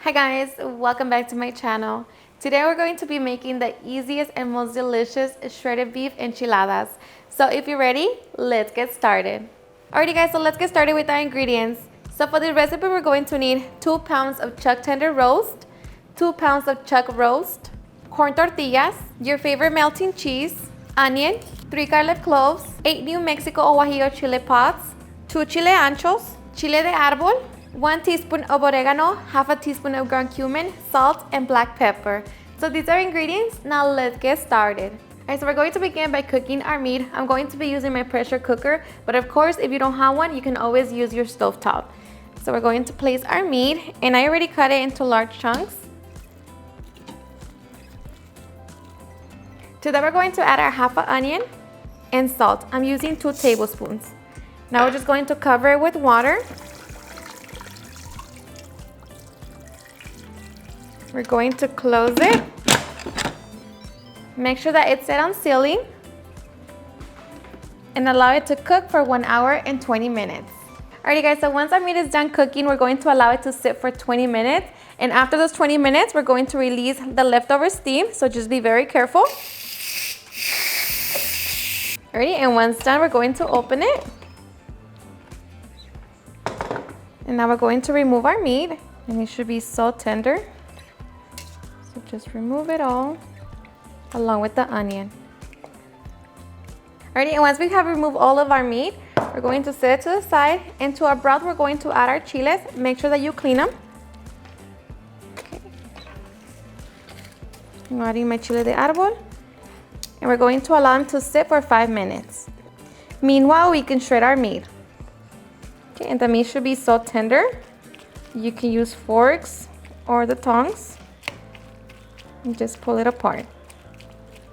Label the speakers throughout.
Speaker 1: Hi guys, welcome back to my channel. Today we're going to be making the easiest and most delicious shredded beef enchiladas. So if you're ready, let's get started. Alrighty guys, so let's get started with our ingredients. So for the recipe, we're going to need 2 pounds of chuck tender roast, 2 pounds of chuck roast, corn tortillas, your favorite melting cheese, onion, 3 garlic cloves, 8 New Mexico o guajillo chile pods, 2 chile anchos, chile de arbol, 1 teaspoon of oregano, half a teaspoon of ground cumin, salt, and black pepper. So these are ingredients. Now let's get started. Alright, so we're going to begin by cooking our meat. I'm going to be using my pressure cooker, but of course, if you don't have one, you can always use your stovetop. So we're going to place our meat, and I already cut it into large chunks. To that, we're going to add our half an onion and salt. I'm using 2 tablespoons. Now we're just going to cover it with water. We're going to close it. Make sure that it's set on sealing and allow it to cook for 1 hour and 20 minutes. Alrighty guys, so once our meat is done cooking, we're going to allow it to sit for 20 minutes. And after those 20 minutes, we're going to release the leftover steam. So just be very careful. Alrighty, and once done, we're going to open it. And now we're going to remove our meat, and it should be so tender. So just remove it all along with the onion. Alrighty, and once we have removed all of our meat, we're going to set it to the side. And to our broth, we're going to add our chiles. Make sure that you clean them. Okay. I'm adding my chile de arbol. And we're going to allow them to sit for 5 minutes. Meanwhile, we can shred our meat. Okay, and the meat should be so tender. You can use forks or the tongs and just pull it apart.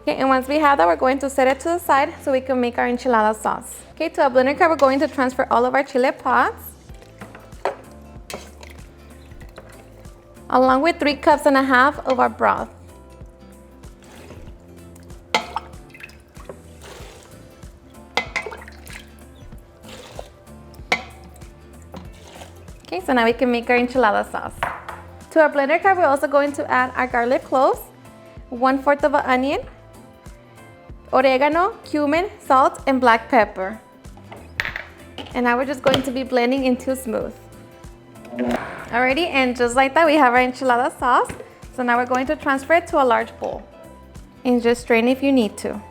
Speaker 1: Okay, and once we have that, we're going to set it to the side so we can make our enchilada sauce. Okay, to a blender cup, we're going to transfer all of our chile pods, along with 3.5 cups of our broth. Okay, so now we can make our enchilada sauce. To our blender cup, we're also going to add our garlic cloves, 1/4 of an onion, oregano, cumin, salt, and black pepper. And now we're just going to be blending until smooth. Alrighty, and just like that, we have our enchilada sauce. So now we're going to transfer it to a large bowl. And just strain if you need to.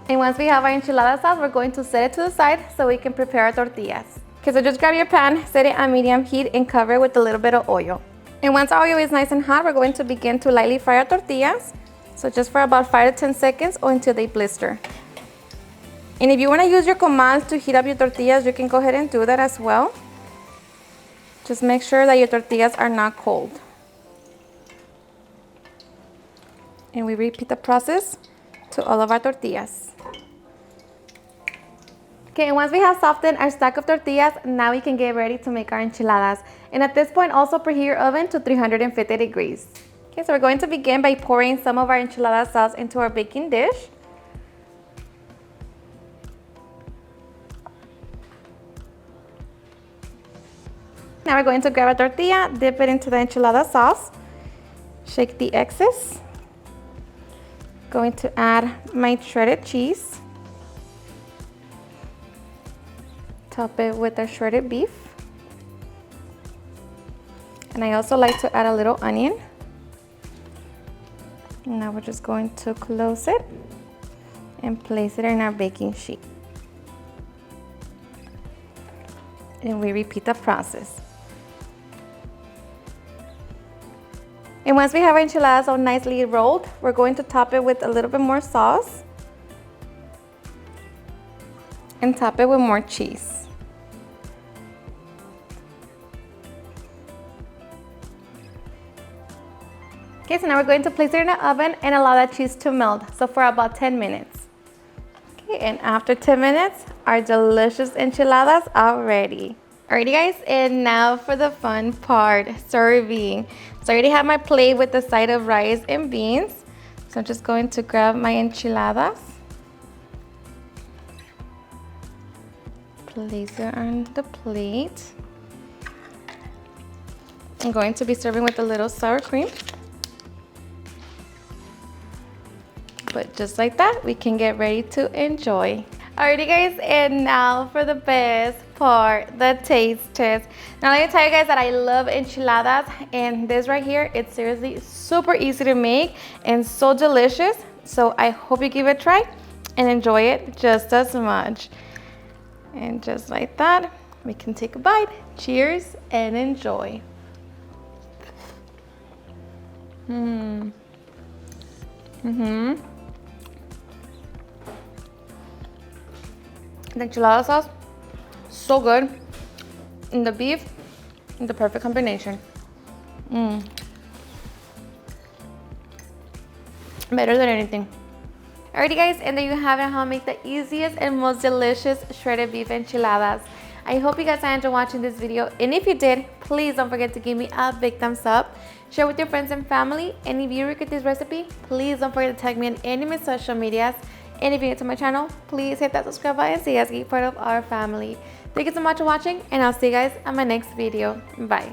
Speaker 1: And once we have our enchilada sauce, we're going to set it to the side so we can prepare our tortillas. Okay, so just grab your pan, set it on medium heat, and cover it with a little bit of oil. And once our oil is nice and hot, we're going to begin to lightly fry our tortillas. So just for about 5 to 10 seconds or until they blister. And if you want to use your commands to heat up your tortillas, you can go ahead and do that as well. Just make sure that your tortillas are not cold. And we repeat the process to all of our tortillas. Okay, and once we have softened our stack of tortillas, now we can get ready to make our enchiladas. And at this point, also preheat your oven to 350 degrees. Okay, so we're going to begin by pouring some of our enchilada sauce into our baking dish. Now we're going to grab a tortilla, dip it into the enchilada sauce, shake the excess. Going to add my shredded cheese. Top it with our shredded beef. And I also like to add a little onion. Now we're just going to close it and place it in our baking sheet. And we repeat the process. And once we have our enchiladas all nicely rolled, we're going to top it with a little bit more sauce and top it with more cheese. Okay, so now we're going to place it in the oven and allow that cheese to melt. So for about 10 minutes. Okay, and after 10 minutes, our delicious enchiladas are ready. Alrighty guys, and now for the fun part, serving. So I already have my plate with the side of rice and beans. So I'm just going to grab my enchiladas. Place it on the plate. I'm going to be serving with a little sour cream. But just like that, we can get ready to enjoy. Alrighty guys, and now for the best part, the taste test. Now let me tell you guys that I love enchiladas, and this right here, it's seriously super easy to make and so delicious. So I hope you give it a try and enjoy it just as much. And just like that, we can take a bite. Cheers and enjoy. The enchilada sauce, so good. And the beef, the perfect combination. Better than anything. Alrighty guys, and there you have it, how to make the easiest and most delicious shredded beef enchiladas. I hope you guys enjoyed watching this video, and if you did, please don't forget to give me a big thumbs up, share with your friends and family, and if you regret this recipe, please don't forget to tag me on any of my social medias. And if you're new to my channel, please hit that subscribe button so you guys get part of our family. Thank you so much for watching, and I'll see you guys on my next video. Bye.